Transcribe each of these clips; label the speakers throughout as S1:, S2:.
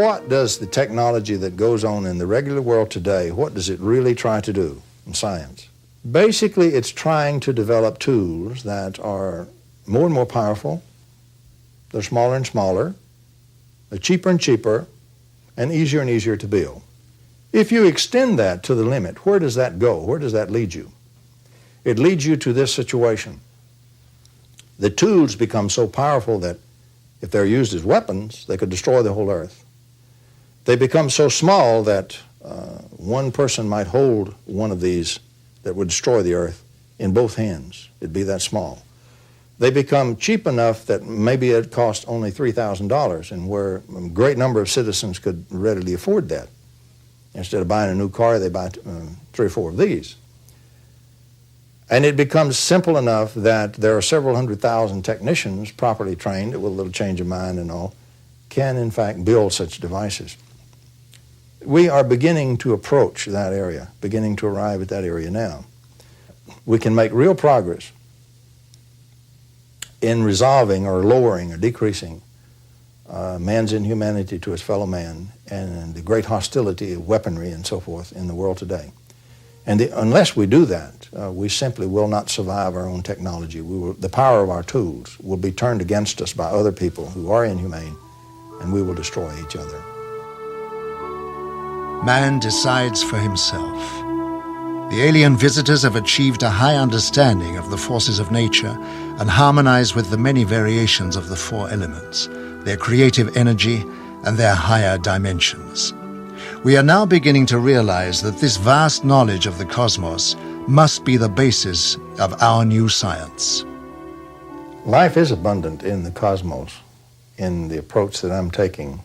S1: what does the technology that goes on in the regular world today, what does it really try to do in science? Basically, it's trying to develop tools that are more and more powerful, they're smaller and smaller, they're cheaper and cheaper, and easier to build. If you extend that to the limit, where does that go? Where does that lead you? It leads you to this situation. The tools become so powerful that if they're used as weapons, they could destroy the whole earth. They become so small that one person might hold one of these that would destroy the earth in both hands. It'd be that small. They become cheap enough that maybe it costs only $3,000, and where a great number of citizens could readily afford that. Instead of buying a new car, they buy 3 or 4 of these. And it becomes simple enough that there are several 100,000 technicians properly trained with a little change of mind and all, can in fact build such devices. We are beginning to approach that area, beginning to arrive at that area now. We can make real progress in resolving or lowering or decreasing man's inhumanity to his fellow man and the great hostility of weaponry and so forth in the world today. And unless we do that, we simply will not survive our own technology. The power of our tools will be turned against us by other people who are inhumane, and we will destroy each other.
S2: Man decides for himself. The alien visitors have achieved a high understanding of the forces of nature and harmonize with the many variations of the 4 elements, their creative energy, and their higher dimensions. We are now beginning to realize that this vast knowledge of the cosmos must be the basis of our new science.
S1: Life is abundant in the cosmos in the approach that I'm taking.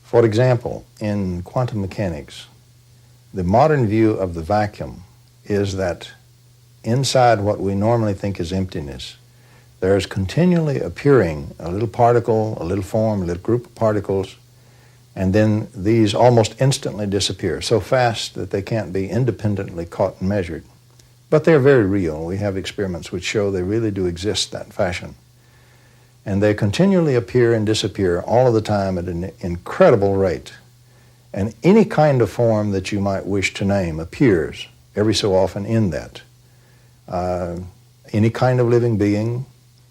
S1: For example, in quantum mechanics, the modern view of the vacuum is that inside what we normally think is emptiness, there is continually appearing a little particle, a little form, a little group of particles, and then these almost instantly disappear, so fast that they can't be independently caught and measured. But they're very real. We have experiments which show they really do exist that fashion. And they continually appear and disappear all of the time at an incredible rate. And any kind of form that you might wish to name appears every so often in that. Any kind of living being,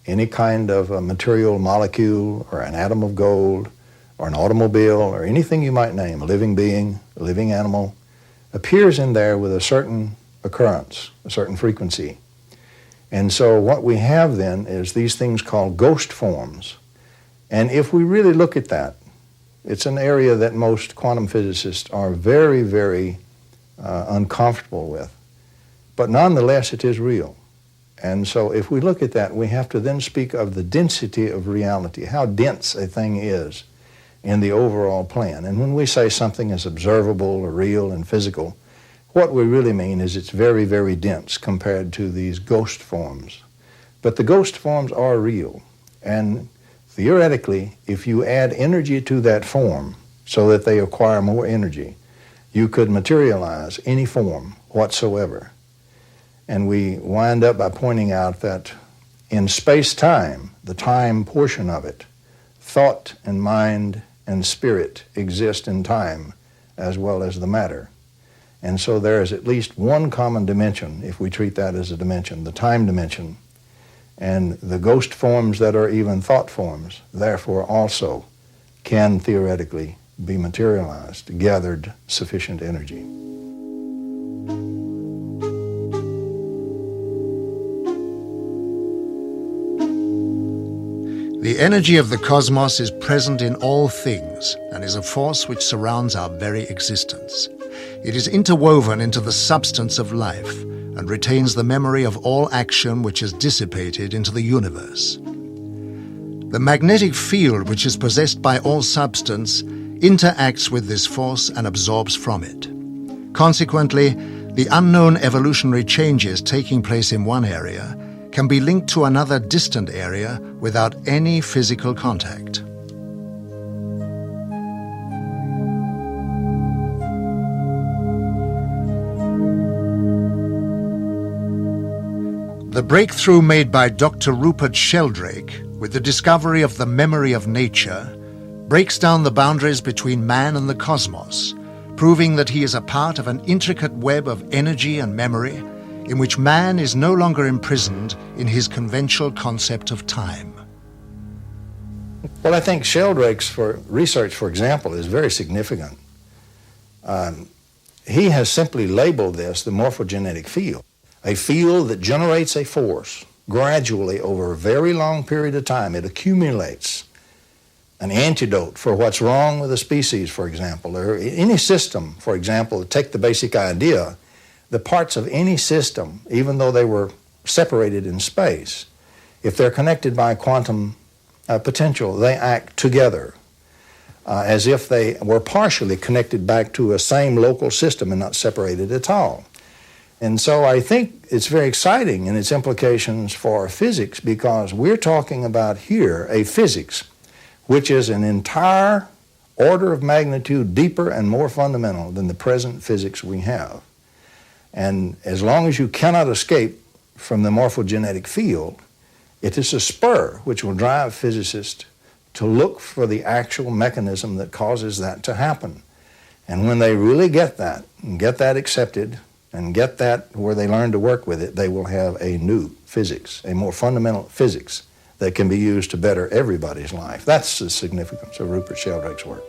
S1: any kind of a material molecule or an atom of gold or an automobile or anything you might name, a living being, a living animal, appears in there with a certain occurrence, a certain frequency. And so what we have then is these things called ghost forms. And if we really look at that, it's an area that most quantum physicists are very, very uncomfortable with. But nonetheless, it is real. And so if we look at that, we have to then speak of the density of reality, how dense a thing is in the overall plan. And when we say something is observable or real and physical, what we really mean is it's very, very dense compared to these ghost forms. But the ghost forms are real. And theoretically, if you add energy to that form so that they acquire more energy, you could materialize any form whatsoever. And we wind up by pointing out that in space-time, the time portion of it, thought and mind and spirit exist in time as well as the matter. And so there is at least one common dimension, if we treat that as a dimension, the time dimension. And the ghost forms that are even thought forms, therefore also can theoretically be materialized, gathered sufficient energy.
S2: The energy of the cosmos is present in all things and is a force which surrounds our very existence. It is interwoven into the substance of life and retains the memory of all action which is dissipated into the universe. The magnetic field which is possessed by all substance interacts with this force and absorbs from it. Consequently, the unknown evolutionary changes taking place in one area can be linked to another distant area without any physical contact. The breakthrough made by Dr. Rupert Sheldrake with the discovery of the memory of nature breaks down the boundaries between man and the cosmos, proving that he is a part of an intricate web of energy and memory in which man is no longer imprisoned in his conventional concept of time.
S1: Well, I think Sheldrake's research, for example, is very significant. He has simply labeled this the morphogenetic field, a field that generates a force gradually over a very long period of time. It accumulates an antidote for what's wrong with a species, for example, or any system, for example. Take the basic idea, the parts of any system, even though they were separated in space, if they're connected by quantum potential, they act together as if they were partially connected back to a same local system and not separated at all. And so I think it's very exciting in its implications for physics, because we're talking about here a physics which is an entire order of magnitude deeper and more fundamental than the present physics we have. And as long as you cannot escape from the morphogenetic field, it is a spur which will drive physicists to look for the actual mechanism that causes that to happen. And when they really get that, and get that accepted, and get that where they learn to work with it, they will have a new physics, a more fundamental physics that can be used to better everybody's life. That's the significance of Rupert Sheldrake's work.